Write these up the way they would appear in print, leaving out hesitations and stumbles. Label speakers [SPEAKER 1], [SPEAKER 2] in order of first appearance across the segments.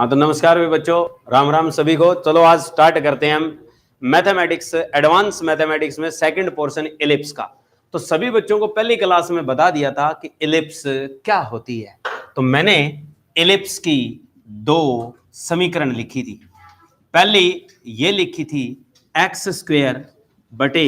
[SPEAKER 1] हाँ तो नमस्कार भी बच्चों, राम राम सभी को। चलो आज स्टार्ट करते हैं हम मैथमेटिक्स, एडवांस मैथमेटिक्स में सेकंड पोर्शन इलिप्स का। तो सभी बच्चों को पहली क्लास में बता दिया था कि इलिप्स क्या होती है। तो मैंने इलिप्स की दो समीकरण लिखी थी। पहली ये लिखी थी एक्स स्क्वेयर बटे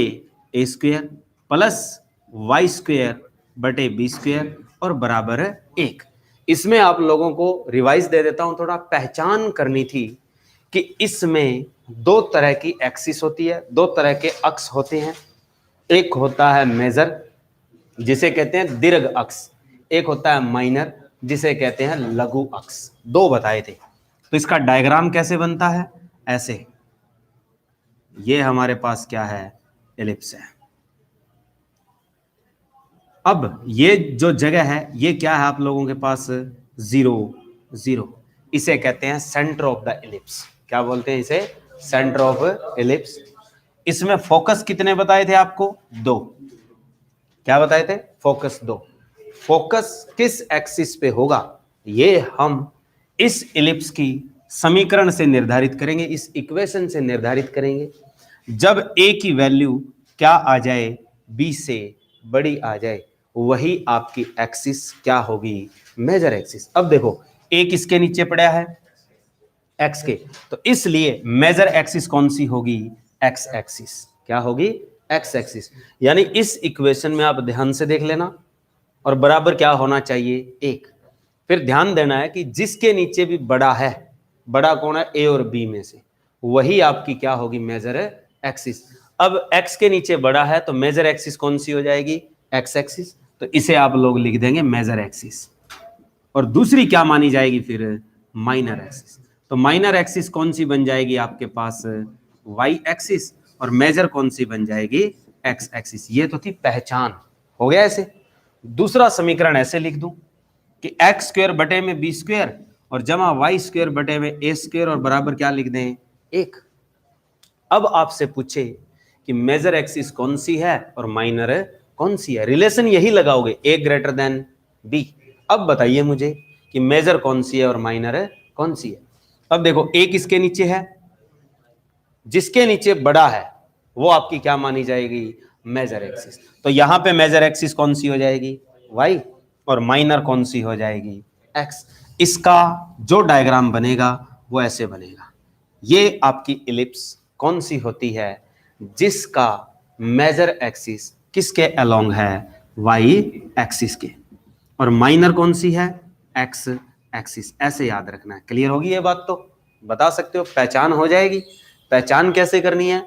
[SPEAKER 1] ए स्क्वेयर प्लस वाई स्क्वेयर बटे बी स्क्वेयर और बराबर है 1। इसमें आप लोगों को रिवाइज दे देता हूं, थोड़ा पहचान करनी थी कि इसमें दो तरह की एक्सिस होती है, दो तरह के अक्ष होते हैं। एक होता है मेजर जिसे कहते हैं दीर्घ अक्ष, एक होता है माइनर जिसे कहते हैं लघु अक्ष। दो बताए थे। तो इसका डायग्राम कैसे बनता है? ऐसे, ये हमारे पास क्या है? एलिप्स है। अब ये जो जगह है ये क्या है आप लोगों के पास? 0 0। इसे कहते हैं सेंटर ऑफ द एलिप्स। क्या बोलते हैं इसे? Centre of ellipse. इसमें फोकस कितने बताए थे आपको? 2। क्या बताए थे? फोकस 2। फोकस किस एक्सिस पे होगा ये हम इस एलिप्स की समीकरण से निर्धारित करेंगे, इस इक्वेशन से निर्धारित करेंगे। जब a की वैल्यू क्या आ जाए? b से बड़ी आ जाए, वही आपकी एक्सिस क्या होगी? Major axis. अब देखो a किसके नीचे पड़ा है? x के। तो इसलिए मेजर एक्सिस कौन सी होगी? x axis. क्या होगी? x axis. यानी इस इक्वेशन में आप ध्यान से देख लेना, और बराबर क्या होना चाहिए? 1। फिर ध्यान देना है कि जिसके नीचे भी बड़ा है, बड़ा कौन है? a और b में से, वही आपकी क्या होगी? Major axis. अब x के नीचे बड़ा है तो मेजर एक्सिस कौन सी हो जाएगी? x axis. तो इसे आप लोग लिख देंगे मेजर एक्सिस। और दूसरी क्या मानी जाएगी फिर? Minor axis. तो माइनर एक्सिस कौन सी बन जाएगी आपके पास? y axis. और मेजर कौन सी बन जाएगी? x axis. ये तो थी पहचान। हो गया ऐसे। दूसरा समीकरण ऐसे लिख दूं कि एक्स स्क्वेयर बटे में बी स्क्वेयर और जमा वाई स्क्वेयर बटे में ए स्क्वेयर और बराबर क्या लिख दें? 1। अब आपसे पूछे कि मेजर एक्सिस कौन सी है और माइनर कौन सी है, रिलेशन यही लगाओगे, ए ग्रेटर देन बी। अब बताइए मुझे कि मेजर कौन सी है और माइनर कौन सी है। अब देखो ए किसके नीचे है? जिसके नीचे बड़ा है वो आपकी क्या मानी जाएगी? Major axis. तो यहां पे मेजर एक्सिस कौन सी हो जाएगी? y। और माइनर कौन सी हो जाएगी? x। इसका जो डायग्राम बनेगा वो ऐसे बनेगा। ये आपकी इलिप्स कौन सी होती है? जिसका मेजर एक्सिस किसके अलोंग है? y एक्सिस के। और माइनर कौन सी है? x axis. ऐसे याद रखना है। क्लियर होगी ये बात? तो बता सकते हो, पहचान हो जाएगी। पहचान कैसे करनी है?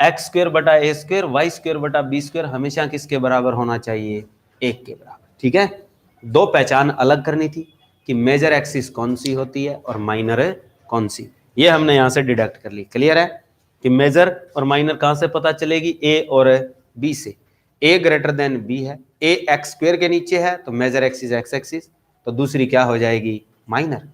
[SPEAKER 1] एक्स स्क्वेयर बटा ए स्क्वेयर, वाई स्क्वेयर बटा बी स्क्वेयर हमेशा किसके बराबर होना चाहिए? 1 के बराबर। ठीक है। दो पहचान अलग करनी थी कि मेजर एक्सिस कौन सी होती है और माइनर कौन सी। ये हमने यहां से डिडक्ट कर ली। क्लियर है कि मेजर और माइनर कहां से पता चलेगी? ए और बी से। ए ग्रेटर देन बी है, ए एक्स स्क्वेयर के नीचे है तो मेजर एक्सिस एक्स एक्सिस, तो दूसरी क्या हो जाएगी? माइनर।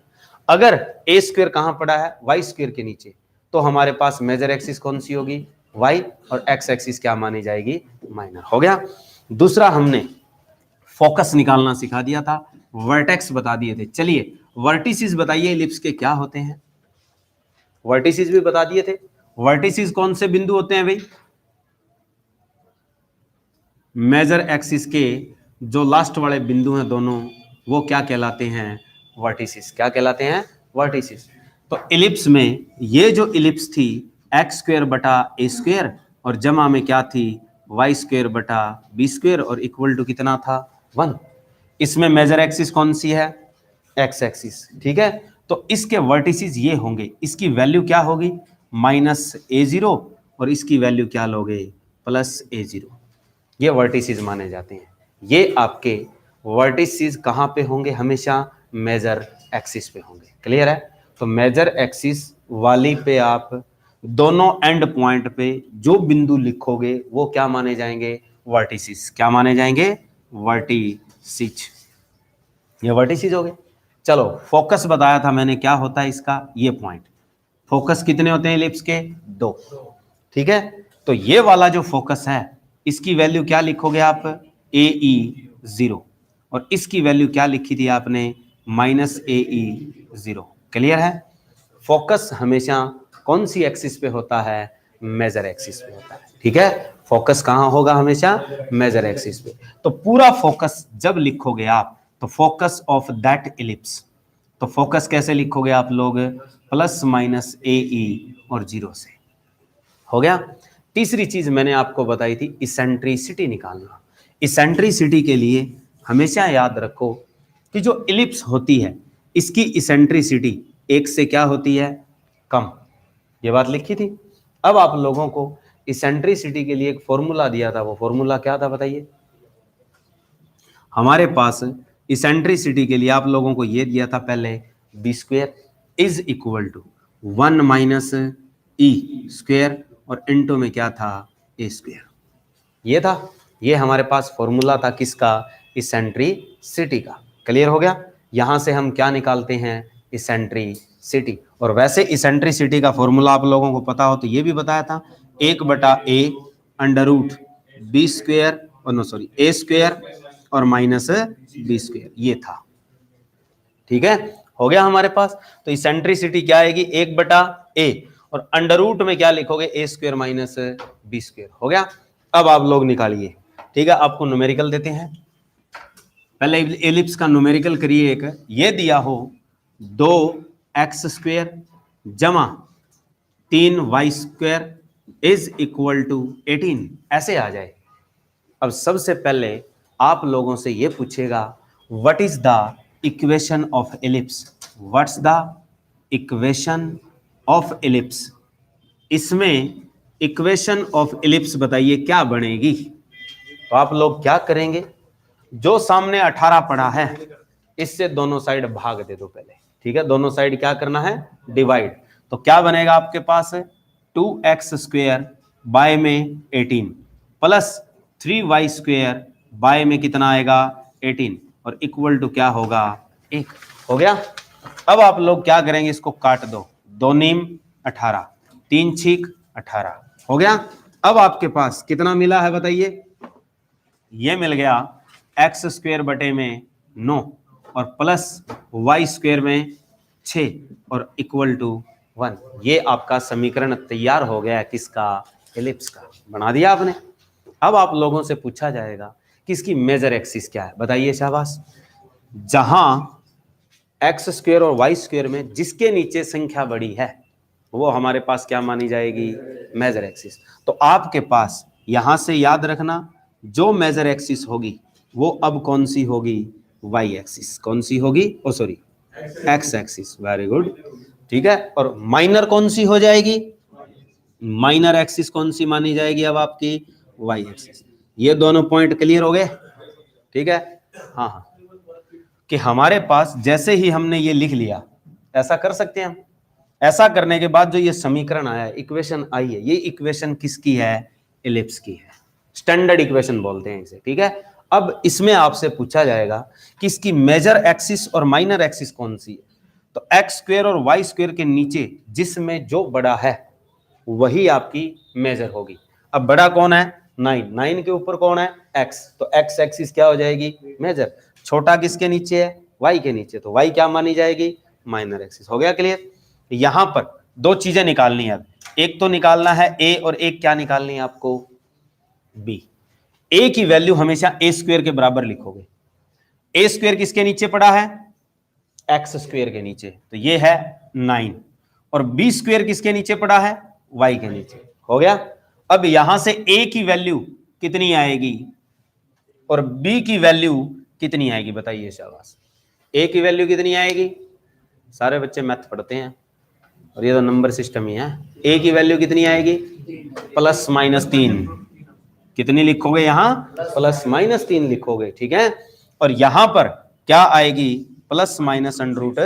[SPEAKER 1] अगर ए स्क्वेयर कहां पड़ा है? वाई स्क्वेयर के नीचे, तो हमारे पास मेजर एक्सिस कौन सी होगी? y। और x एक्सिस क्या मानी जाएगी? माइनर। हो गया। दूसरा हमने फोकस निकालना सिखा दिया था, वर्टेक्स बता दिए थे। चलिए वर्टिसेस बताइए इलिप्स के क्या होते हैं? वर्टिसेस भी बता दिए थे। वर्टिसेस कौन से बिंदु होते हैं भाई? मेजर एक्सिस के जो लास्ट वाले बिंदु हैं दोनों, वो क्या कहलाते हैं? वर्टिसेस। क्या कहलाते हैं? वर्टिसेस। तो इलिप्स में ये जो इलिप्स थी एक्स स्क्वेयर बटा ए स्क्वेयर और जमा में क्या थी? वाई स्क्वेयर बटा बी स्क्वेयर और इक्वल टू कितना था? 1। इसमें मेजर एक्सिस कौन सी है? X axis. ठीक है। तो इसके वर्टिसेस ये होंगे। इसकी वैल्यू क्या होगी? -a0 और इसकी वैल्यू क्या लोगे? +a0। ये वर्टिसेस माने जाते हैं। ये आपके वर्टिसेस कहाँ पे होंगे? हमेशा मेजर एक्सिस पे होंगे। क्लियर है। तो मेजर एक्सिस वाली पे आप दोनों एंड पॉइंट पे जो बिंदु लिखोगे वो क्या माने जाएंगे? वर्टिसेस। क्या माने जाएंगे? वर्टिसेस। ये वर्टिसेस हो गए। चलो फोकस बताया था मैंने, क्या होता है इसका? ये पॉइंट। फोकस कितने होते हैं इलिप्स के? 2। ठीक है। तो ये वाला जो फोकस है इसकी वैल्यू क्या लिखोगे आप? AE0। और इसकी वैल्यू क्या लिखी थी आपने? -AE0। क्लियर है। फोकस हमेशा कौन सी एक्सिस पे होता है? मेजर एक्सिस पे होता है। ठीक है, फोकस कहां होगा? हमेशा मेजर एक्सिस पे। तो पूरा फोकस जब लिखोगे आप, तो फोकस ऑफ दैट इलिप्स, तो फोकस कैसे लिखोगे आप लोग? प्लस माइनस ए ई और 0 से। हो गया। तीसरी चीज मैंने आपको बताई थी, इसेंट्रिसिटी निकालना। इसेंट्रिसिटी के लिए हमेशा याद रखो कि जो इलिप्स होती है इसकी इसेंट्रिसिटी 1 से क्या होती है? कम। ये बात लिखी थी। अब आप लोगों को इसेंट्रिसिटी के लिए एक फॉर्मूला दिया था, वो फॉर्मूला क्या था बताइए? हमारे पास इसेंट्रिसिटी के लिए आप लोगों को ये दिया था पहले, B square is equal to 1 minus E square, और इनटू में क्या था? A square. ये था, ये हमारे पास फॉर्मूला था किसका? इसेंट्रिसिटी का। क्लियर हो गया? यहां से हम क्या निकालते हैं? इसेंट्रिसिटी। और वैसे इसेंट्रिसिटी का फॉर्मूला आप लोगों को पता हो तो ये भी बताया था, 1/a under root B square, और नो सॉरी ए स्क्वेयर और माइनस बी स्क्वेयर, ये था। ठीक है, हो गया हमारे पास। तो इसेंट्रिसिटी क्या आएगी? 1/a, और अंडर रूट में क्या लिखोगे? ए स्क्वेयर माइनस बी स्क्वेयर। हो गया। अब आप लोग निकालिए। ठीक है, आपको न्यूमेरिकल देते हैं। पहले एलिप्स का न्यूमेरिकल करिए। एक ये दिया हो 2x स्क्वेयर जमा 3y square is equal to 18, ऐसे आ जाए। अब सबसे पहले आप लोगों से ये पूछेगा, what is the equation of ellipse? What's the equation of ellipse? इसमें इक्वेशन ऑफ एलिप्स बताइए क्या बनेगी? तो आप लोग क्या करेंगे? जो सामने 18 पड़ा है इससे दोनों साइड भाग दे दो पहले। ठीक है, दोनों साइड क्या करना है? डिवाइड। तो क्या बनेगा आपके पास? 2x स्क्वेयर बाय में 18 प्लस 3y स्क्वेयर बाय में कितना आएगा? 18, और इक्वल टू क्या होगा? 1। हो गया। अब आप लोग क्या करेंगे? इसको काट दो, 2 नीम 18, 3 छीक 18। हो गया। अब आपके पास कितना मिला है बताइए? ये मिल गया x स्क्वेयर बटे में 9 और प्लस y स्क्वेयर में 6 और इक्वल टू 1। ये आपका समीकरण तैयार हो गया किसका? एलिप्स का। बना दिया आपने। अब आप लोगों से पूछा जाएगा कि इसकी मेजर एक्सिस क्या है? बताइए शाबाश। जहां x स्क्वेयर और y स्क्वेयर में जिसके नीचे संख्या बड़ी है वो हमारे पास क्या मानी जाएगी? Major axis. तो आपके पास यहां से याद रखना, जो मेजर एक्सिस होगी वो अब कौन सी होगी? Y axis. कौन सी होगी? Oh sorry, X axis. Very good. ठीक है, और माइनर कौन सी हो जाएगी? माइनर एक्सिस कौन सी मानी जाएगी अब आपकी? Y axis. ये दोनों पॉइंट क्लियर हो गए? ठीक है, हाँ हाँ। कि हमारे पास जैसे ही हमने ये लिख लिया, ऐसा कर सकते हैं हम। ऐसा करने के बाद जो ये समीकरण आया, इक्वेशन आई है, ये इक्वेशन किसकी है? एलिप्स की है। स्टैंडर्ड इक्वेशन बोलते हैं इसे। ठीक है, अब इसमें आपसे पूछा जाएगा कि इसकी मेजर एक्सिस और माइनर एक्सिस कौन सी है? तो एक्स स्क्वेयर और वाई स्क्वेयर के नीचे जिसमें जो बड़ा है वही आपकी मेजर होगी। अब बड़ा कौन है? 9। 9 के ऊपर कौन है? एक्स। तो एक्स एक्सिस क्या हो जाएगी? मेजर। छोटा किसके नीचे है? वाई के नीचे। तो वाई क्या मानी जाएगी? Minor axis. हो गया क्लियर? यहां पर दो चीजें निकालनी है। अब एक तो निकालना है ए, और एक क्या निकालनी है आपको? बी। ए की वैल्यू हमेशा ए स्क्वेयर के बराबर लिखोगे। ए स्क्वेयर किसके नीचे पड़ा है? एक्स स्क्वेयर के नीचे। तो ये है 9, और बी स्क्वेयर किसके नीचे पड़ा है? वाई के नीचे। हो गया। अब यहां से ए की वैल्यू कितनी आएगी और बी की वैल्यू कितनी आएगी? बताइए शाबाश। ए की वैल्यू कितनी आएगी? सारे बच्चे मैथ पढ़ते हैं और ये तो नंबर सिस्टम ही है। ए की वैल्यू कितनी आएगी? Plus minus 3। कितनी लिखोगे यहां? प्लस माइनस 3 लिखोगे। ठीक है, और यहां पर क्या आएगी? Plus minus under root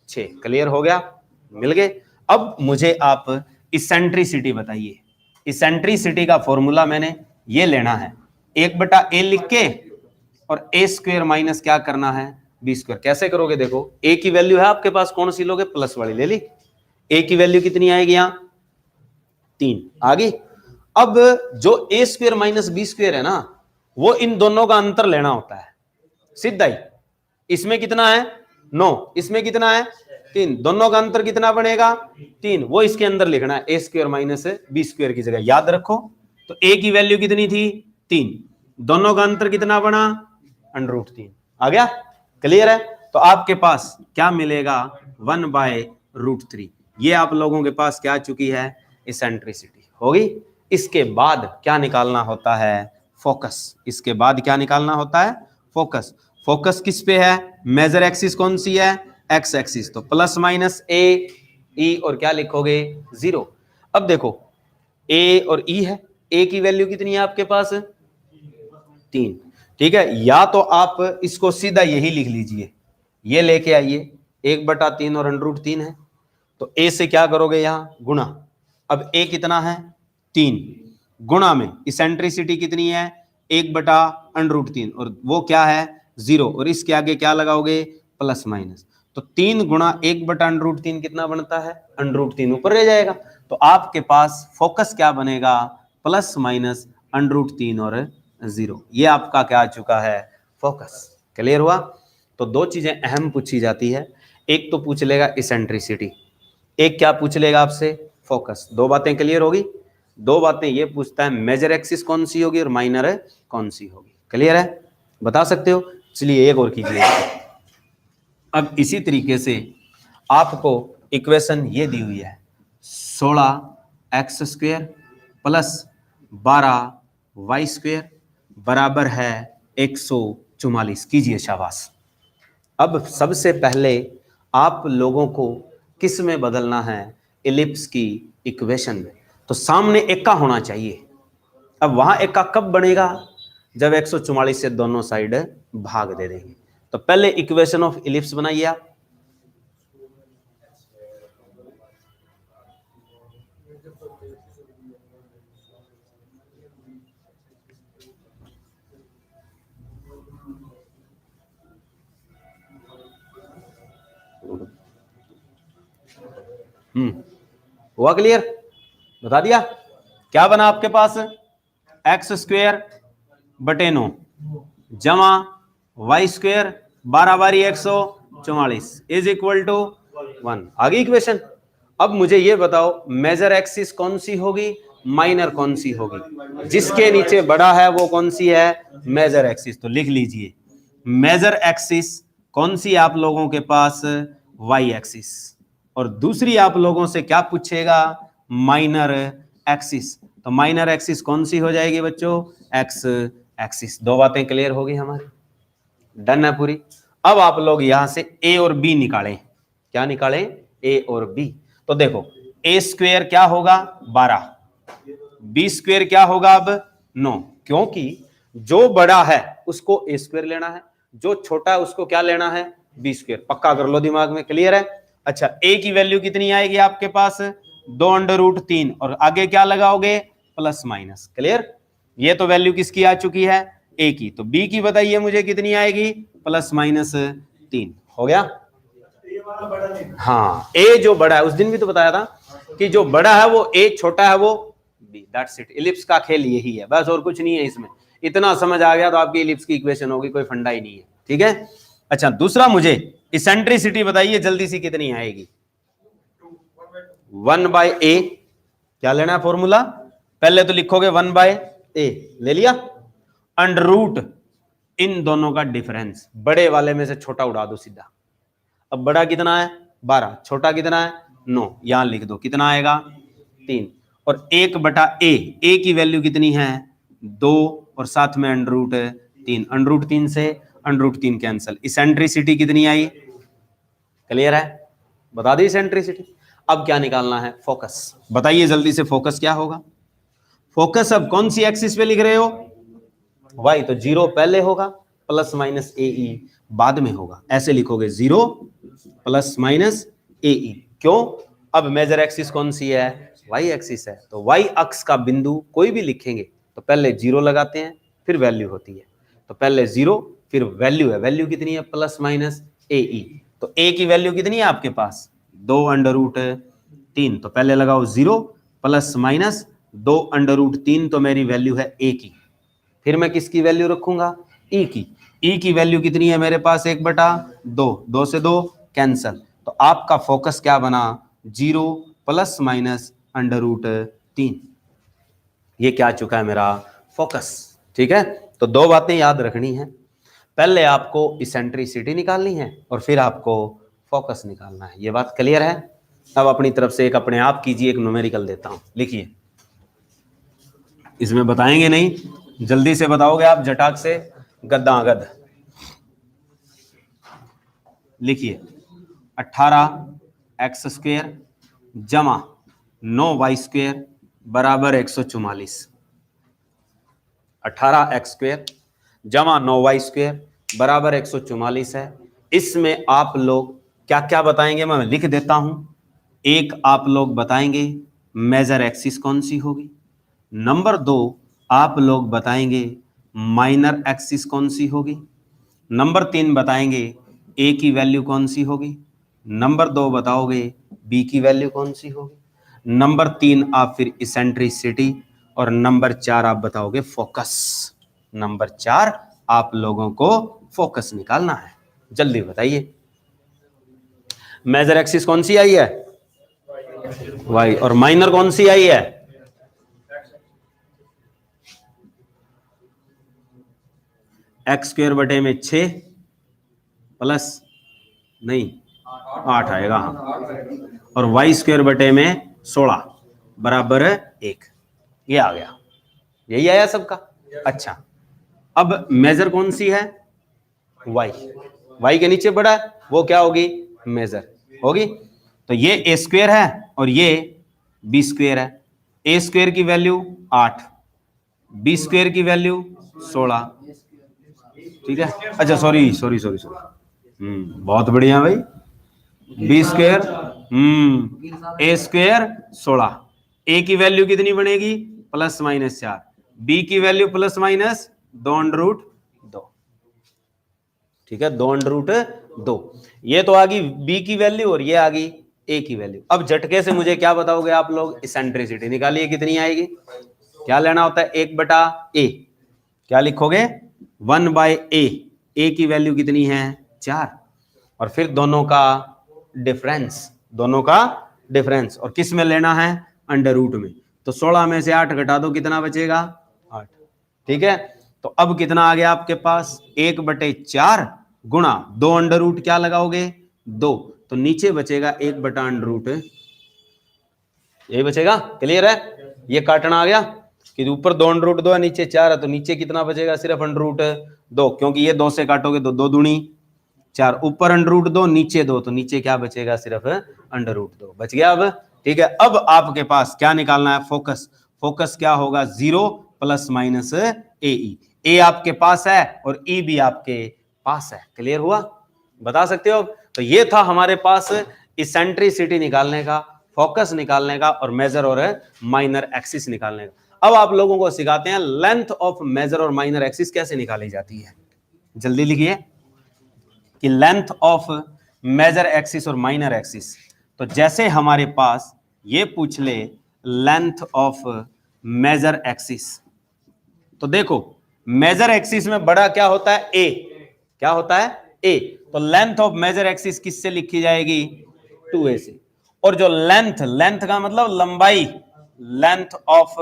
[SPEAKER 1] 6। Clear हो गया? मिल गए। अब मुझे आप इसेंट्रिसिटी बताइए। इसेंट्रिसिटी का फॉर्मूला मैंने ये लेना है, 1/a लिख के और a स्क्वेयर माइनस क्या करना है? B square. कैसे करोगे? देखो, a की वैल्यू है आपके पास, कौन सी लोगे? प्लस वाली ले ली। a की वैल्यू कितनी आएगी? यहां 3 आ गई। अब जो a square minus B square है ना, वो इन दोनों का अंतर लेना होता है। सीधा ही। इसमें कितना है? 9, इसमें कितना है? 3, दोनों का अंतर कितना बनेगा 3, वो इसके अंदर लिखना है ए स्क्वायर माइनस बी स्क्वायर की जगह, याद रखो। तो ए की वैल्यू कितनी थी 3, दोनों का अंतर कितना बना √3, आ गया, क्लियर है। तो आपके पास क्या मिलेगा 1/√3, ये आप लोगों के पास क्या आ चुकी है इसेंट्रिसिटी होगी। इसके बाद क्या निकालना होता है फोकस, इसके बाद क्या निकालना होता है फोकस। फोकस किस पे है, मेजर एक्सिस कौन सी है एक्स एक्सिस, तो प्लस माइनस ए ई और क्या लिखोगे 0। अब देखो ए और ई है, ए की वैल्यू कितनी है आपके पास 3, ठीक है, या तो आप इसको सीधा यही लिख लीजिए, ये लेके आइए 1/3 और √3 है, तो ए से क्या करोगे यहां गुणा, अब ए कितना है 3, गुणा में इसेंट्रिसिटी कितनी है 1/√3 और वो क्या है 0, और इसके आगे क्या लगाओगे प्लस माइनस, तो 3 गुणा 1/√3 कितना बनता है √3 ऊपर रह जाएगा, तो आपके पास फोकस क्या बनेगा प्लस माइनस √3 और 0, ये आपका क्या आ चुका है फोकस। क्लियर हुआ। तो दो चीजें अहम पूछी जाती है, एक तो पूछ लेगा इसेंट्रिसिटी, एक क्या पूछ लेगा आपसे फोकस। दो बातें क्लियर होगी, दो बातें ये पूछता है मेजर एक्सिस कौन सी होगी और माइनर कौन सी होगी। क्लियर है, बता सकते हो। चलिए एक और कीजिए। अब इसी तरीके से आपको इक्वेशन ये दी हुई है 16x² प्लस 12y² बराबर है 144। कीजिए शाबाश। अब सबसे पहले आप लोगों को किस में बदलना है इलिप्स की इक्वेशन में, तो सामने एका होना चाहिए। अब वहां एका कब बनेगा जब 144 से दोनों साइड भाग दे देंगे। तो पहले इक्वेशन ऑफ इलिप्स बनाइए आप। हुआ क्लियर, बता दिया। क्या बना आपके पास x² बटे 9 जमा y² 12 144 इज इक्वल टू 1। आगे इक्वेशन। अब मुझे ये बताओ मेजर एक्सिस कौन सी होगी माइनर कौन सी होगी, जिसके नीचे बड़ा है वो कौन सी है मेजर एक्सिस। तो लिख लीजिए मेजर एक्सिस कौन सी आप लोगों के पास y एक्सिस, और दूसरी आप लोगों से क्या पूछेगा माइनर एक्सिस। तो माइनर एक्सिस कौन सी हो जाएगी बच्चों x एक्सिस। दो बातें क्लियर होगी हमारी, डन है पूरी। अब आप लोग यहां से a और b निकालें। क्या निकालें a और b। तो देखो a² क्या होगा 12, b² क्या होगा अब 9, क्योंकि जो बड़ा है उसको a² लेना है, जो छोटा है उसको क्या लेना है b²। पक्का कर लो दिमाग में, क्लियर है। अच्छा a की वैल्यू कितनी आएगी आपके पास 2√3 और आगे क्या लगाओगे प्लस माइनस। क्लियर, ये तो वैल्यू किसकी आ चुकी है a की। तो b की बताइए मुझे कितनी आएगी प्लस माइनस 3। हो गया। हाँ a जो बड़ा है, उस दिन भी तो बताया था कि जो बड़ा है वो a, छोटा है वो b। That's it. इलिप्स का खेल यही है बस, और कुछ नहीं है इसमें। इतना समझ आ गया तो आपकी इलिप्स की इक्वेशन होगी, कोई फंडा ही नहीं है। ठीक है। अच्छा दूसरा मुझे इसेंट्रिसिटी बताइए जल्दी सी कितनी आएगी 1/a। क्या लेना है फॉर्मूला, पहले तो लिखोगे 1/a ले लिया, √ इन दोनों का डिफरेंस, बड़े वाले में से छोटा उड़ा दो सीधा। अब बड़ा कितना है 12, छोटा कितना है 9, यहां लिख दो कितना आएगा 3, और 1/a, a की वैल्यू कितनी है 2 और साथ में √3, √3 से √3 कैंसल। इसेंट्रिसिटी कितनी आई, क्लियर है, बता दी इसेंट्रिसिटी। अब क्या निकालना है फोकस, बताइए जल्दी से फोकस क्या होगा। फोकस अब कौन सी एक्सिस पे लिख रहे हो y, तो 0 पहले होगा प्लस माइनस AE बाद में होगा, ऐसे लिखोगे 0 प्लस माइनस AE। क्यों, अब मेजर एक्सिस कौन सी है y एक्सिस है, तो y अक्ष का बिंदु कोई भी लिखेंगे तो पहले 0 लगाते हैं फिर वैल्यू होती है। तो पहले 0 फिर वैल्यू है, वैल्यू कितनी है प्लस माइनस AE। तो a की वैल्यू कितनी है आपके पास 2√3, तो पहले लगाओ 0 प्लस माइनस 2√3, तो मेरी वैल्यू है a की। फिर मैं किसकी वैल्यू रखूंगा e की। e की वैल्यू कितनी है मेरे पास 1/2, 2 से 2 कैंसल, तो आपका फोकस क्या बना, 0 प्लस माइनस अंडर रूट 3। ये क्या चुका है मेरा फोकस। ठीक है, तो दो बातें याद रखनी है, पहले आपको इसेंट्रिसिटी निकालनी है और फिर आपको फोकस निकालना है। ये बात क्लियर है। अब अपनी तरफ से एक अपने आप कीजिए, एक न्यूमेरिकल देता हूं, लिखिए। इसमें बताएंगे नहीं, जल्दी से बताओगे आप झटाक से, गद्दागद। लिखिए 18x² जमा 9y² बराबर 144। 18x² जमा 9y² बराबर 144 है। इसमें आप लोग क्या क्या बताएंगे, मैं लिख देता हूं। एक, आप लोग बताएंगे मेजर एक्सिस कौन सी होगी। नंबर 2, आप लोग बताएंगे माइनर एक्सिस कौन सी होगी। नंबर 3 बताएंगे ए की वैल्यू कौन सी होगी। नंबर 2 बताओगे बी की वैल्यू कौन सी होगी। नंबर 3 आप फिर इसेंट्रिसिटी, और नंबर 4 आप बताओगे फोकस। नंबर 4 आप लोगों को फोकस निकालना है। जल्दी बताइए, मेजर एक्सिस कौन सी आई है, वाई, और माइनर कौन सी आई है, x² बटे में 6 प्लस नहीं 8 आएगा, और y² बटे में 16 बराबर 1। ये आ गया, यही आया सबका। अच्छा, अब मेजर कौन सी है, y। y के नीचे बड़ा है, वो क्या होगी, मेजर होगी। तो ये a² है और ये b² है। a² की वैल्यू 8, b² की वैल्यू 16। ठीक है, अच्छा सॉरी, बहुत बढ़िया भाई। b², a² 16, a की वैल्यू कितनी बनेगी, प्लस माइनस 4, b की वैल्यू प्लस माइनस 2√2। ठीक है, 2√2। ये तो आ गई b की वैल्यू और ये आ गई a की वैल्यू। अब झटके से मुझे क्या बताओगे आप लोग, इसेंट्रिसिटी निकालिए, कितनी आएगी। क्या लेना होता है, 1/a। क्या लिखोगे, 1/a। a की वैल्यू कितनी है, 4, और फिर दोनों का डिफरेंस, और किस में लेना है, अंडर रूट में। तो 16 में से 8 घटा दो, कितना बचेगा, 8। ठीक है, तो अब कितना आ गया आपके पास, 1/4 गुणा 2 अंडर रूट, क्या लगाओगे, 2, तो नीचे बचेगा 1/√, यही बचेगा। क्लियर है, ये काटना आ गया कि ऊपर 2√2 है, नीचे 4 है, तो नीचे कितना बचेगा, सिर्फ अंडर रूट 2, क्योंकि ये 2 से काटोगे तो 2 दूनी 4, ऊपर अंडर रूट 2 नीचे 2, तो नीचे क्या बचेगा, सिर्फ अंडर रूट 2 बच गया। अब ठीक है, अब आपके पास क्या निकालना है, फोकस। फोकस क्या होगा, 0 प्लस माइनस AE। ए आपके पास है और ई भी आपके पास है। क्लियर हुआ, बता सकते हो। तो ये था हमारे पास इसेंट्रिसिटी निकालने का, फोकस निकालने का, और मेजर और माइनर एक्सिस निकालने का। अब आप लोगों को सिखाते हैं लेंथ ऑफ मेजर और माइनर एक्सिस कैसे निकाली जाती है। जल्दी लिखिए कि लेंथ ऑफ मेजर एक्सिस और माइनर एक्सिस। तो जैसे हमारे पास ये पूछ ले लेंथ ऑफ मेजर एक्सिस, तो देखो मेजर एक्सिस में बड़ा क्या होता है, ए। क्या होता है, ए। तो लेंथ ऑफ मेजर एक्सिस किससे लिखी जाएगी, 2a से। और जो लेंथ का मतलब लंबाई, लेंथ ऑफ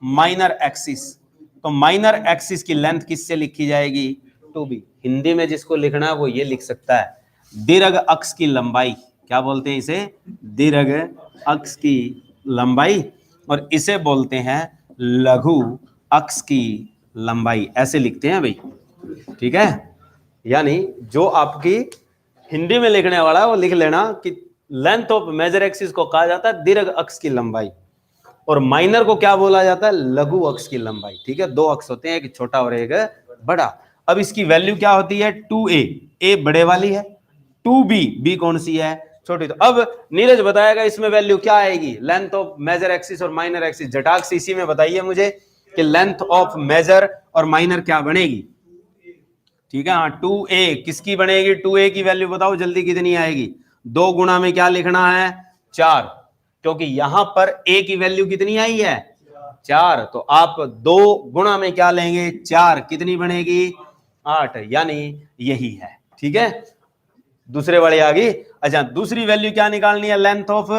[SPEAKER 1] माइनर एक्सिस, तो माइनर एक्सिस की लेंथ किससे लिखी जाएगी, 2b। हिंदी में जिसको लिखना है वो ये लिख सकता है, दीर्घ अक्ष की लंबाई। क्या बोलते हैं इसे, दीर्घ अक्ष की लंबाई, और इसे बोलते हैं लघु अक्ष की लंबाई, ऐसे लिखते हैं भाई। ठीक है, यानी जो आपकी हिंदी में लिखने वाला है वो लिख लेना कि लेंथ ऑफ मेजर एक्सिस को कहा जाता है दीर्घ अक्ष की लंबाई, और माइनर को क्या बोला जाता है, लघु अक्ष की लंबाई। ठीक है, 2 अक्ष होते हैं, एक छोटा और एक बड़ा। अब इसकी वैल्यू क्या होती है, 2a, a बड़े वाली है, 2b, b कौन सी है, छोटी। तो अब नीरज बताएगा इसमें वैल्यू क्या आएगी, लेंथ ऑफ मेजर एक्सिस और माइनर एक्सिस। झटाक से इसी में बताइए मुझे कि लेंथ ऑफ मेजर और माइनर क्या बनेगी। ठीक है, हाँ 2a किसकी बनेगी, 2a की वैल्यू बताओ जल्दी कितनी आएगी, 2 गुणा में क्या लिखना है, 4, क्योंकि यहां पर a की वैल्यू कितनी आई है, 4, तो आप 2 गुणा में क्या लेंगे, 4, कितनी बनेगी, 8, यानी यही है। ठीक है, दूसरे वाली आ गई। अच्छा, दूसरी वैल्यू क्या निकालनी है, length of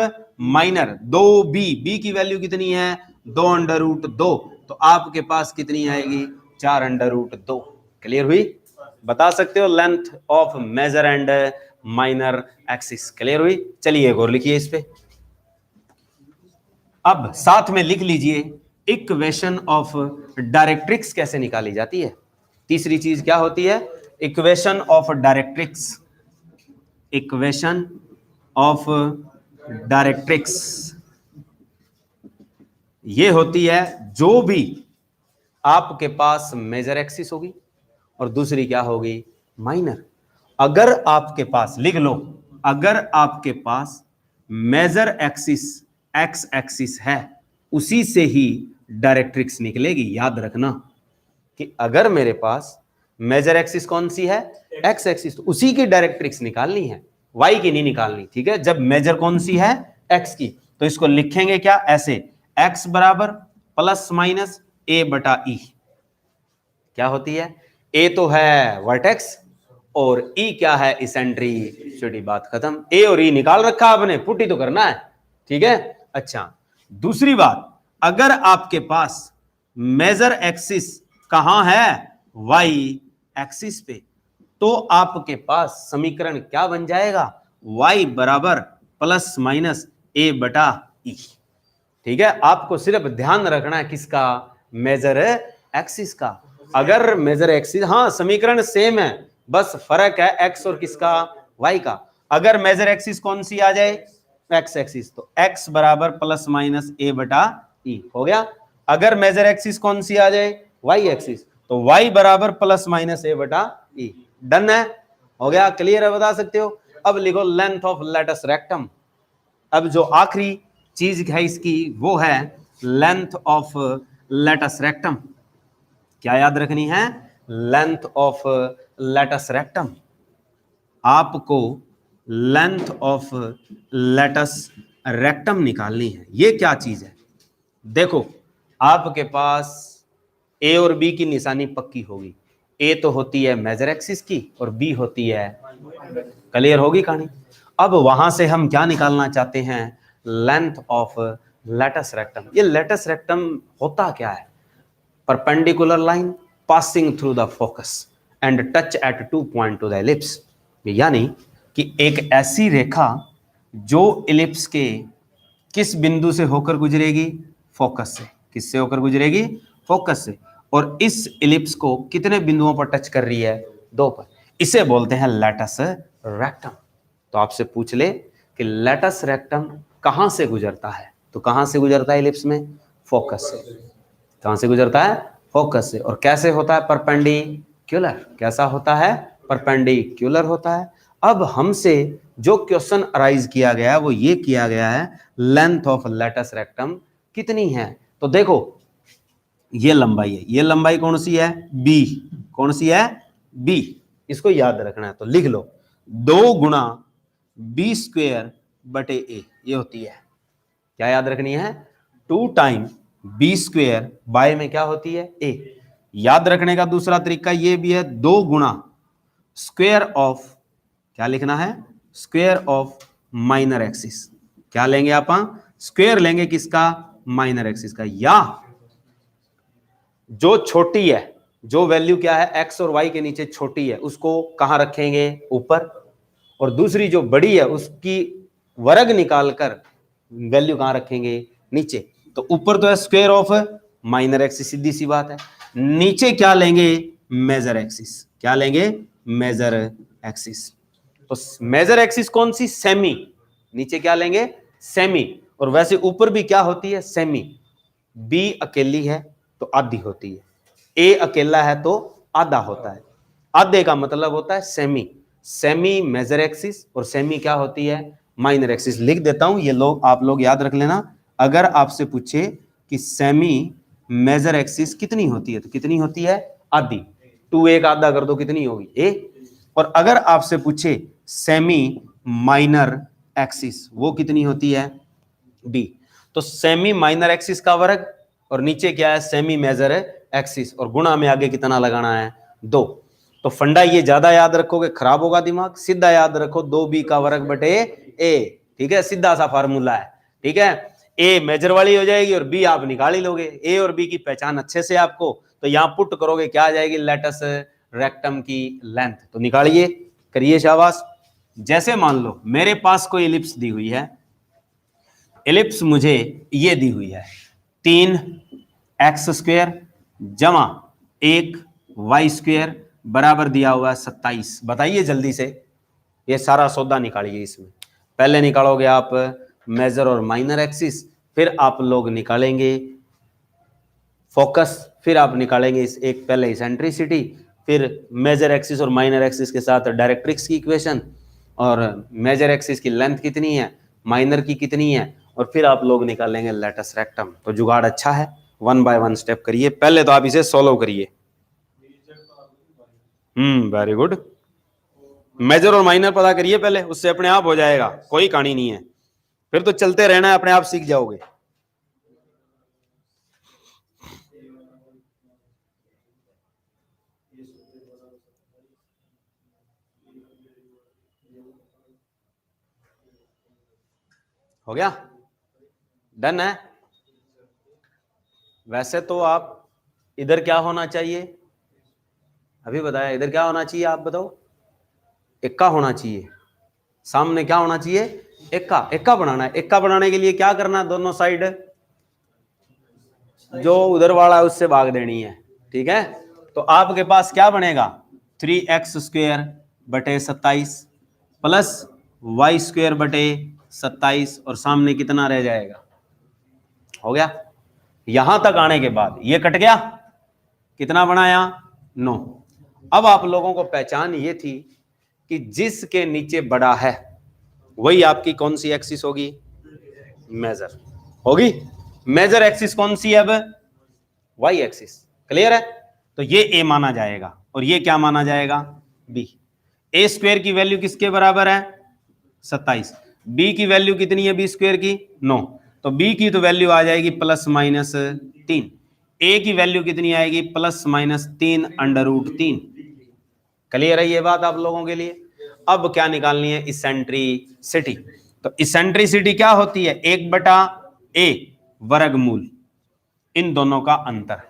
[SPEAKER 1] minor 2b, b की वैल्यू कितनी है 2√2, तो आपके पास कितनी आएगी 4√2। क्लियर हुई? बता सकते हो length of major and minor axis. Clear हुई? चलिए एक और लिखिए इस पे। अब साथ में लिख लीजिए इक्वेशन ऑफ डायरेक्ट्रिक्स कैसे निकाली जाती है। तीसरी चीज क्या होती है, equation of directrix. Equation of directrix ये होती है जो भी आपके पास मेजर एक्सिस होगी और दूसरी क्या होगी माइनर। अगर आपके पास, लिख लो, अगर आपके पास मेजर एक्सिस एक्स एक्सिस है उसी से ही डायरेक्ट्रिक्स निकलेगी। याद रखना कि अगर मेरे पास मेजर एक्सिस कौन सी है एक्स एक्सिस, तो उसी की डायरेक्ट्रिक्स निकालनी है, वाई की नहीं निकालनी। ठीक है, जब मेजर कौन सी है एक्स की, तो इसको लिखेंगे क्या ऐसे, एक्स बराबर प्लस माइनस ए बटा ई। क्या होती है, ए तो है वर्टेक्स और ई क्या है इसेंट्रिसिटी। बात खत्म। ए और ई निकाल रखा आपने, पुट ही तो करना है। ठीक है। अच्छा, दूसरी बात, अगर आपके पास मेजर एक्सिस कहां है वाई एक्सिस पे, तो आपके पास समीकरण क्या बन जाएगा, y बराबर प्लस माइनस ए बटा ई। ठीक है, आपको सिर्फ ध्यान रखना है किसका, मेजर एक्सिस का। अगर मेजर एक्सिस, हाँ समीकरण सेम है, बस फर्क है एक्स और किसका, वाई का। अगर मेजर एक्सिस कौन सी आ जाए एक्स एक्सिस, तो एक्स बराबर प्लस माइनस ए बटा ई हो गया। अगर मेजर एक्सिस कौन सी आ जाए वाई एक्सिस, तो वाई बराबर प्लस माइनस ए बटा ई। डन है, हो गया, क्लियर है, बता सकते हो। अब लिखो लेंथ ऑफ लेटस रेक्टम। अब जो आखिरी चीज है इसकी वो है लेंथ ऑफ लेटस रेक्टम। क्या याद रखनी है, लेंथ ऑफ लेटस रेक्टम। आपको लेंथ ऑफ लेटस रेक्टम निकालनी है। ये क्या चीज है, देखो आपके पास ए और बी की निशानी पक्की होगी। ए तो होती है मेजर एक्सिस की और बी होती है, क्लियर होगी कहानी। अब वहां से हम क्या निकालना चाहते हैं, लेंथ ऑफ लेटस रेक्टम। ये लेटस रेक्टम होता क्या है, perpendicular line passing through the focus and touch eight 2 point two the ellipse. यानी कि एक ऐसी रेखा जो इलिप्स के किस बिंदु से होकर गुजरेगी, फोकस से। किससे होकर गुजरेगी, फोकस से। और इस इलिप्स को कितने बिंदुओं पर टच कर रही है, 2 पर। इसे बोलते हैं लेटस रेक्टम। तो आपसे पूछ ले कि लेटस रेक्टम कहां से गुजरता है, तो कहां से गुजरता है इलिप्स में, फोकस से। कहां से गुजरता है, फोकस से। और कैसे होता है, परपेंडिकुलर। कैसा होता है, परपेंडिकुलर होता है। अब हमसे जो क्वेश्चन अराइज किया गया है वो ये किया गया है, लेंथ ऑफ लेटस रेक्टम कितनी है। तो देखो ये लंबाई है, ये लंबाई कौन सी है, बी। कौन सी है, बी। इसको याद रखना है, तो लिख लो 2 गुणा बी स्क्वेयर बटे ए, ये होती है। क्या याद रखनी है, 2 टाइम बी स्क्वेयर बाय में क्या होती है, ए। याद रखने का दूसरा तरीका ये भी है, 2 गुणा स्क्वेयर ऑफ, क्या लिखना है, स्क्वेयर ऑफ माइनर एक्सिस। क्या लेंगे आप, स्क्वेयर लेंगे किसका, माइनर एक्सिस का। या जो छोटी है, जो वैल्यू क्या है एक्स और वाई के नीचे छोटी है, उसको कहां रखेंगे, ऊपर। और दूसरी जो बड़ी है उसकी वर्ग निकालकर वैल्यू कहां रखेंगे, नीचे। तो ऊपर तो है स्क्वायर ऑफ माइनर एक्सिस, सीधी सी बात है। नीचे क्या लेंगे, मेजर एक्सिस। क्या लेंगे, मेजर एक्सिस। तो मेजर एक्सिस कौन सी, सेमी। नीचे क्या लेंगे, सेमी। और वैसे ऊपर भी क्या होती है, सेमी। बी अकेली है तो आधी होती है, ए अकेला है तो आधा होता है। आधे का मतलब होता है सेमी। सेमी मेजर एक्सिस और सेमी क्या होती है, माइनर एक्सिस। लिख देता हूं, ये लोग आप लोग याद रख लेना। अगर आपसे पूछे कि सेमी मेजर एक्सिस कितनी होती है, तो कितनी होती है, आधी। 2 एक आधा कर दो, कितनी होगी, ए। और अगर आपसे पूछे सेमी माइनर एक्सिस, वो कितनी होती है, डी। तो सेमी माइनर एक्सिस का वर्ग और नीचे क्या है, सेमी मेजर एक्सिस, और गुणा में आगे कितना लगाना है, 2। तो फंडा ये ज्यादा याद रखोगे खराब होगा दिमाग, सीधा याद रखो 2b का वर्ग बटे a, ठीक है, सीधा सा फार्मूला है, ठीक है। a मेजर वाली हो जाएगी और b आप निकाल ही लोगे, a और b की पहचान अच्छे से आपको, तो यहां पुट करोगे क्या आ जाएगी, लेटस रेक्टम की लेंथ, तो निकालिए, करिए शाबाश। जैसे मान लो मेरे पास कोई इलिप्स दी हुई है, इलिप्स मुझे ये दी हुई है 3x² जमा 1y² बराबर दिया हुआ है 27। बताइए जल्दी से, ये सारा सौदा निकालिए। इसमें पहले निकालोगे आप मेजर और माइनर एक्सिस, फिर आप लोग निकालेंगे फोकस, फिर आप निकालेंगे इस एक पहले इसेंट्रिसिटी, फिर मेजर एक्सिस और माइनर एक्सिस के साथ डायरेक्ट्रिक्स की इक्वेशन, और मेजर एक्सिस की लेंथ कितनी है, माइनर की कितनी है, और फिर आप लोग निकालेंगे लेटस रेक्टम। तो जुगाड़ अच्छा है, 1 बाय 1 स्टेप करिए। पहले तो आप इसे सोल्व करिए। Very good. मेजर और माइनर पता करिए पहले, उससे अपने आप हो जाएगा, कोई कहानी नहीं है, फिर तो चलते रहना है, अपने आप सीख जाओगे। हो गया, डन है। वैसे तो आप इधर क्या होना चाहिए, अभी बताया, इधर क्या होना चाहिए आप बताओ, इक्का होना चाहिए, सामने क्या होना चाहिए, इक्का। इक्का बनाना है, इक्का बनाने के लिए क्या करना है, दोनों साइड जो उधर वाला है उससे भाग देनी है, ठीक है। तो आपके पास क्या बनेगा, 3x² बटे 27 प्लस y² बटे 27, और सामने कितना रह जाएगा, हो गया। यहां तक आने के बाद ये कट गया, कितना बनाया, 9। अब आप लोगों को पहचान ये थी कि जिसके नीचे बड़ा है वही आपकी कौन सी एक्सिस होगी, मेजर होगी। मेजर एक्सिस कौन सी है अब, वाई एक्सिस, क्लियर है। तो ये ए माना जाएगा और ये क्या माना जाएगा, बी। a² की वैल्यू किसके बराबर है, 27। b की वैल्यू कितनी है, b² की 9, तो b की तो वैल्यू आ जाएगी +-3। a की वैल्यू कितनी आएगी, +-3 √3। क्लियर है ये बात आप लोगों के लिए। अब क्या निकालनी है, इसेंट्रिसिटी। तो इसेंट्रिसिटी क्या होती है, 1/a वर्गमूल इन दोनों का अंतर,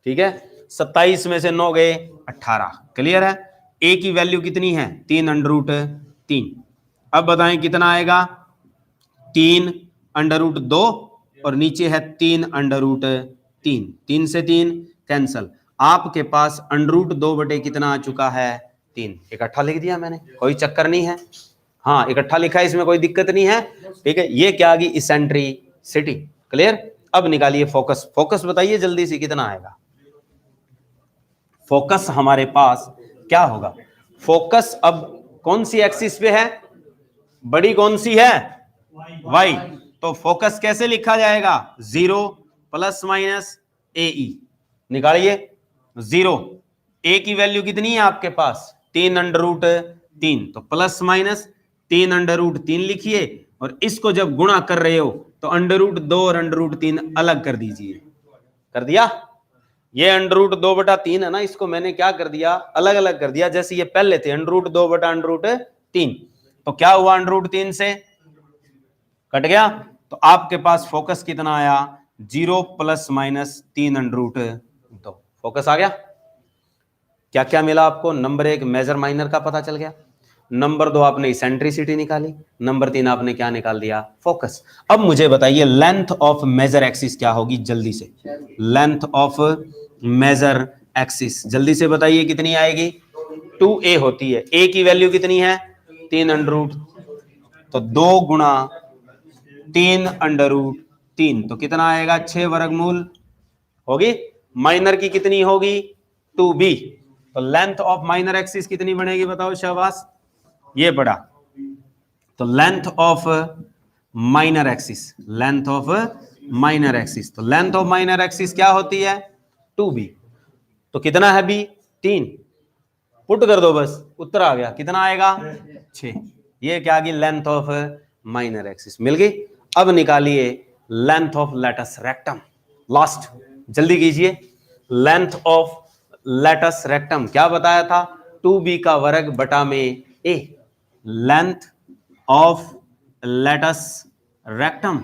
[SPEAKER 1] ठीक है। 27 में से 9 गए 18, क्लियर है। a की वैल्यू कितनी है, 3 √3। अब बताएं कितना आएगा, 3 √2 और नीचे है 3 √3, 3 से 3 कैंसल, आपके पास √2 बटे कितना आ चुका है, 3। इकट्ठा लिख दिया मैंने, कोई चक्कर नहीं है, हाँ इकट्ठा लिखा है, इसमें कोई दिक्कत नहीं है, ठीक है। ये क्या आ गई, इसेंट्रिसिटी, क्लियर। अब निकालिए फोकस। फोकस बताइए जल्दी से कितना आएगा, फोकस हमारे पास क्या होगा, फोकस अब कौन सी एक्सिस पे है, बड़ी कौन सी है, वाई। तो फोकस कैसे लिखा जाएगा, 0 ± AE, निकालिए 0। ए की वैल्यू कितनी है आपके पास, 3 √3, तो +-3 √3 लिखिए, और इसको जब गुणा कर रहे हो तो √2 और √3 अलग कर दीजिए, कर दिया। ये √2/3 है ना, इसको मैंने क्या कर दिया, अलग अलग कर दिया। जैसे ये पहले थे √2/√3, तो क्या हुआ, √3 से कट गया, तो आपके पास फोकस कितना आया, 0 ±3 √2। फोकस आ गया। क्या क्या मिला आपको, नंबर 1 मेजर माइनर का पता चल गया, नंबर 2 आपने इसेंट्रिसिटी निकाली, नंबर 3 आपने क्या निकाल दिया, फोकस। अब मुझे बताइए लेंथ ऑफ मेजर एक्सिस क्या होगी, जल्दी से, लेंथ ऑफ मेजर एक्सिस जल्दी से बताइए कितनी आएगी, 2a होती है। a की वैल्यू कितनी है, 3 √, तो 2 गुणा 3 √3, तो कितना आएगा, 6 वर्गमूल होगी। माइनर की कितनी होगी, 2b, तो लेंथ ऑफ माइनर एक्सिस कितनी बनेगी बताओ शाबाश, ये पड़ा। तो length of minor axis, length of minor axis, तो लेंथ ऑफ माइनर एक्सिस क्या होती है, 2b। तो कितना है b, 3, पुट कर दो बस, उत्तर आ गया, कितना आएगा, 6। ये क्या आ गई, लेंथ ऑफ माइनर एक्सिस मिल गई। अब निकालिए length of latus rectum, last, जल्दी कीजिए। लेंथ ऑफ लेटस रेक्टम क्या बताया था, 2b का वर्ग बटा में a, length of latus rectum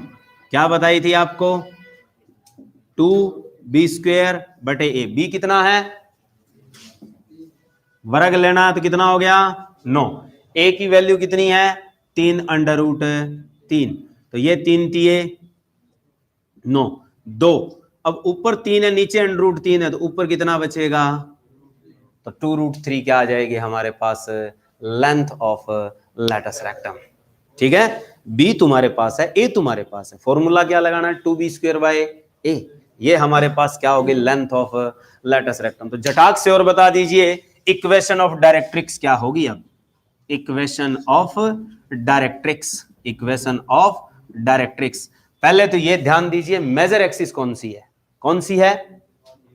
[SPEAKER 1] क्या बताई थी आपको, 2b² बटे a, b कितना है, वर्ग लेना है तो कितना हो गया 9, a की वैल्यू कितनी है 3√3, तो ये 3 तिये 9, 2, अब ऊपर 3 है नीचे √3 है तो ऊपर कितना बचेगा, तो 2√3 क्या आ जाएगी हमारे पास, लेंथ ऑफ लेटस रेक्टम। ठीक है, b तुम्हारे पास है, a तुम्हारे पास है, फॉर्मूला क्या लगाना है, 2b² बाय a, ये हमारे पास क्या होगी, लेंथ ऑफ लेटस रेक्टम। तो झटाक से और बता दीजिए इक्वेशन ऑफ डायरेक्ट्रिक्स क्या होगी, अब equation of directrix, equation of directrix. पहले तो ये ध्यान दीजिए मेजर एक्सिस कौन सी है, कौन सी है,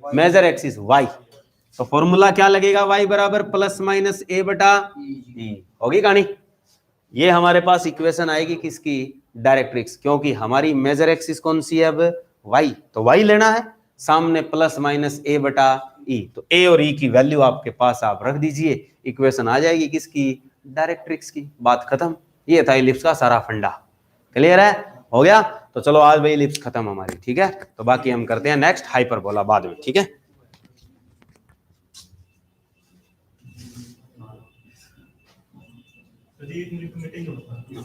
[SPEAKER 1] मेजर एक्सिस y, तो फॉर्मूला क्या लगेगा, y बराबर प्लस माइनस a बटा e, होगी कहानी। ये हमारे पास इक्वेशन आएगी किसकी, डायरेक्ट्रिक्स, क्योंकि हमारी मेजर एक्सिस कौन सी है अब y, तो y लेना है, सामने प्लस माइनस a बटा e, तो a और e की वैल्यू आपके पास आप रख दीजिए, इक्वेशन आ जाएगी किसकी, डायरेक्ट्रिक्स की, बात खत्म। ये था इलिप्स का सारा फंडा, क्लियर है, हो गया। तो चलो आज भाई इलिप्स खत्म हमारी, ठीक है, तो बाकी हम करते हैं नेक्स्ट हाइपरबोला बाद में, ठीक है।
[SPEAKER 2] मीटिंग होता है।